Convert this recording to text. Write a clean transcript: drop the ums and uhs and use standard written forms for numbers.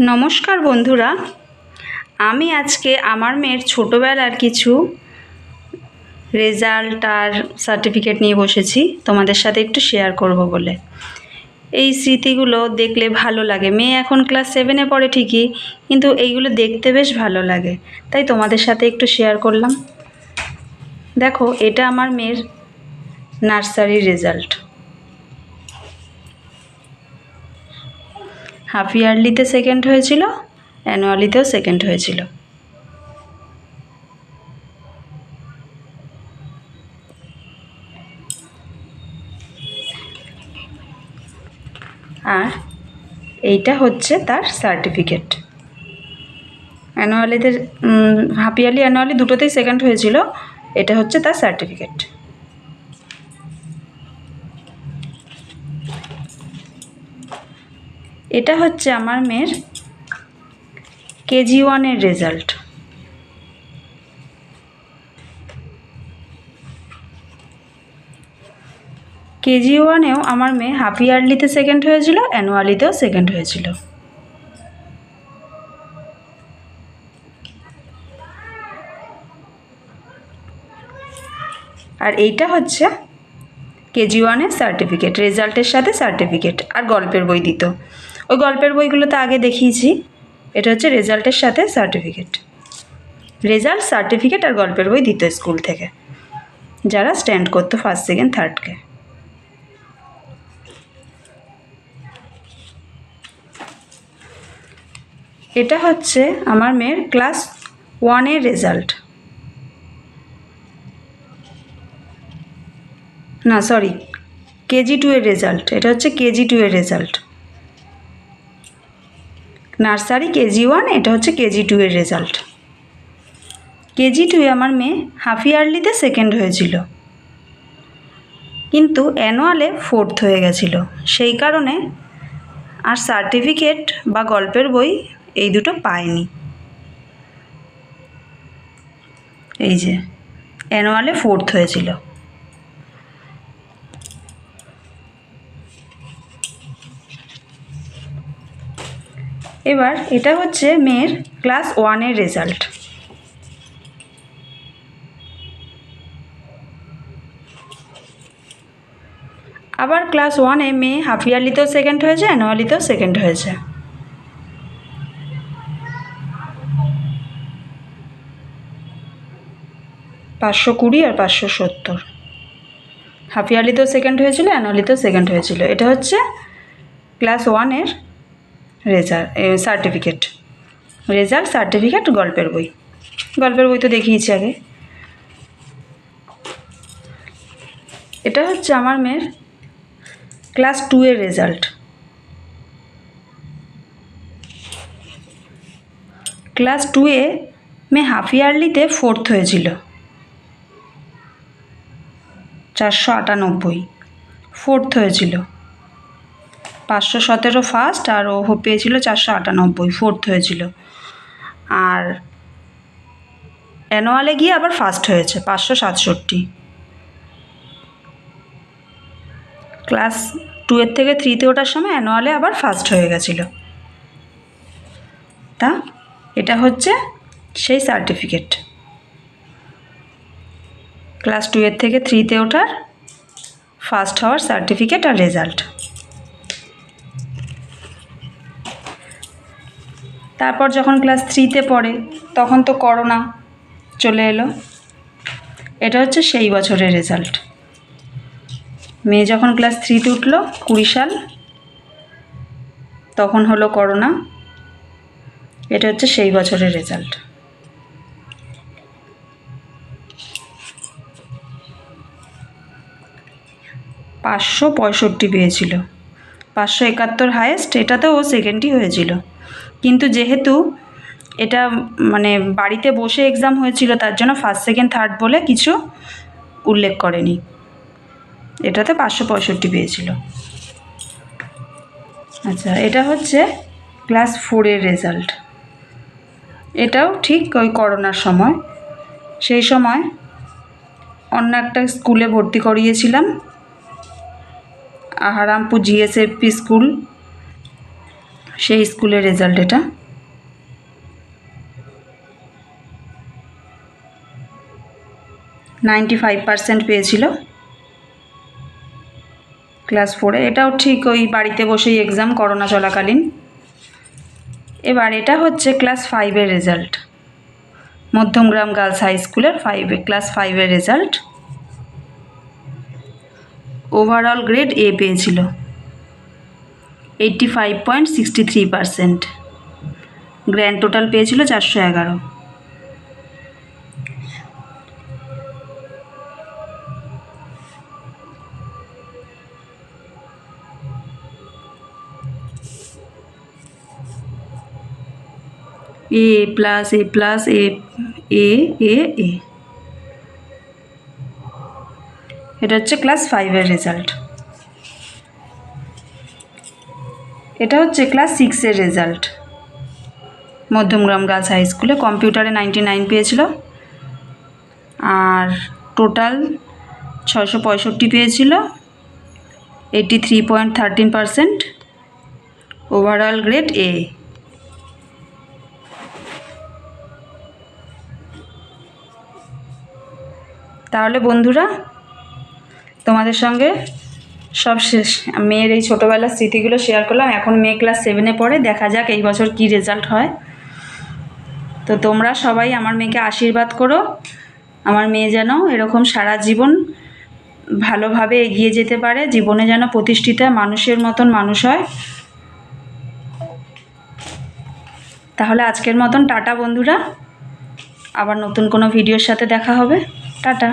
নমস্কার বন্ধুরা, আমি আজকে আমার মেয়ের ছোটোবেলার কিছু রেজাল্ট আর সার্টিফিকেট নিয়ে বসেছি তোমাদের সাথে একটু শেয়ার করব বলে। এই স্মৃতিগুলো দেখলে ভালো লাগে। মেয়ে এখন ক্লাস 7-এ পড়ে ঠিকই, কিন্তু এইগুলো দেখতে বেশ ভালো লাগে, তাই তোমাদের সাথে একটু শেয়ার করলাম। দেখো, এটা আমার মেয়ের নার্সারির রেজাল্ট। হাফ ইয়ারলিতে সেকেন্ড হয়েছিল, অ্যানুয়ালিতেও সেকেন্ড হয়েছিল। আর এইটা হচ্ছে তার সার্টিফিকেট। অ্যানুয়ালিতে হাফ ইয়ারলি অ্যানুয়ালি দুটোতেই সেকেন্ড হয়েছিল। এটা হচ্ছে তার সার্টিফিকেট। এটা হচ্ছে আমার মেয়ের কেজি 1-এর রেজাল্ট। কেজি 1-এও আমার মেয়ে হাফ ইয়ারলিতে সেকেন্ড হয়েছিল, অ্যানুয়ালিতেও সেকেন্ড হয়েছিল। আর এইটা হচ্ছে কেজি 1-এর সার্টিফিকেট, রেজাল্টের সাথে সার্টিফিকেট আর গল্পের বই দিত। ওই গল্পের বইগুলো তো আগে দেখিয়েছি। এটা হচ্ছে রেজাল্টের সাথে সার্টিফিকেট। রেজাল্ট, সার্টিফিকেট আর গল্পের বই দিত স্কুল থেকে, যারা স্ট্যান্ড করতো ফার্স্ট, সেকেন্ড, থার্ডকে। এটা হচ্ছে আমার মেয়ের ক্লাস 1-এর রেজাল্ট। না সরি, কেজি 2-এর রেজাল্ট। এটা হচ্ছে কেজি 2-এর রেজাল্ট। নার্সারি কেজি 1, এটা হচ্ছে কেজি 2-এর রেজাল্ট। কেজি 2-এ আমার মেয়ে হাফ ইয়ারলিতে সেকেন্ড হয়েছিল, কিন্তু অ্যানুয়ালে 4th হয়ে গেছিল। সেই কারণে আর সার্টিফিকেট বা গল্পের বই এই দুটো পায়নি। এই যে অ্যানুয়ালে 4th হয়েছিল। এবার এটা হচ্ছে মেয়ের ক্লাস 1-এর রেজাল্ট। আবার ক্লাস 1-এ মেয়ে হাফ ইয়ারলিতেও সেকেন্ড হয়েছে, অ্যানুয়ালিতেও সেকেন্ড হয়েছে। পাঁচশো 20 আর 570। হাফ ইয়ারলিতেও সেকেন্ড হয়েছিল, অ্যানুয়ালিতেও সেকেন্ড হয়েছিল। এটা হচ্ছে ক্লাস 1-এর রেজাল্ট, সার্টিফিকেট। রেজাল্ট, সার্টিফিকেট, গল্পের বই। গল্পের বই তো দেখিয়েছি আগে। এটা হচ্ছে আমার মেয়ের ক্লাস 2-এর রেজাল্ট। ক্লাস 2-এ মেয়ে হাফ ইয়ারলিতে 4th হয়েছিল, 498। 4th হয়েছিল, 517 ফার্স্ট, আর ও পেয়েছিল 498, 4th হয়েছিল। আর অ্যানুয়ালে গিয়ে আবার ফার্স্ট হয়েছে, 567। ক্লাস 2-এর থেকে 3-তে ওঠার সময় অ্যানুয়ালে আবার ফার্স্ট হয়ে গেছিলো। তা এটা হচ্ছে সেই সার্টিফিকেট, ক্লাস 2-এর থেকে 3-তে ওঠার ফার্স্ট হওয়ার সার্টিফিকেট আর রেজাল্ট। তারপর যখন ক্লাস 3-তে পড়ে তখন তো করোনা চলে এলো। এটা হচ্ছে সেই বছরের রেজাল্ট। মেয়ে যখন ক্লাস 3-তে উঠল, 20 সাল, তখন হলো করোনা। এটা হচ্ছে সেই বছরের রেজাল্ট। পাঁচশো 65 পেয়েছিল, 571 হায়েস্ট। এটাতেও ও সেকেন্ডই হয়েছিল, কিন্তু যেহেতু এটা মানে বাড়িতে বসে এক্সাম হয়েছিল, তার জন্য ফার্স্ট, সেকেন্ড, থার্ড বলে কিছু উল্লেখ করেনি। এটাতে 565 পেয়েছিল। আচ্ছা, এটা হচ্ছে ক্লাস 4-এর রেজাল্ট। এটাও ঠিক ওই করোনার সময়। সেই সময় অন্য একটা স্কুলে ভর্তি করিয়েছিলাম, আহারামপুর জিএসএফপি স্কুল। সেই স্কুলের রেজাল্ট এটা। নাইনটি 95% পেয়েছিল ক্লাস 4-এ। এটাও ঠিক ওই বাড়িতে বসেই এক্সাম, করোনা চলাকালীন। এবার এটা হচ্ছে ক্লাস 5-এর রেজাল্ট, মধ্যমগ্রাম গার্লস হাই স্কুলের ক্লাস 5-এর রেজাল্ট। ওভারঅল গ্রেড এ পেয়েছিল, 85.63%। গ্র্যান্ড টোটাল পেয়েছিল 411। এ প্লাস এ প্লাস এ এ এ এ এটা হচ্ছে ক্লাস 5-এর রেজাল্ট। এটা হচ্ছে ক্লাস 6-এর রেজাল্ট, মধ্যমগ্রাম গার্লস হাই স্কুলে। কম্পিউটারে 99 পেয়েছিল, আর টোটাল 665 পেয়েছিল, 83.13%। Overall grade A. তাহলে বন্ধুরা, তোমাদের সঙ্গে সব শেষ। মেয়ের এই ছোটোবেলার স্মৃতিগুলো শেয়ার করলাম। এখন মেয়ে ক্লাস 7-এ পড়ে, দেখা যাক এই বছর কী রেজাল্ট হয়। তো তোমরা সবাই আমার মেয়েকে আশীর্বাদ করো, আমার মেয়ে যেন এরকম সারা জীবন ভালোভাবে এগিয়ে যেতে পারে, জীবনে যেন প্রতিষ্ঠিত মানুষের মতন মানুষ হয়। তাহলে আজকের মতন টাটা বন্ধুরা, আবার নতুন কোনো ভিডিওর সাথে দেখা হবে। টাটা।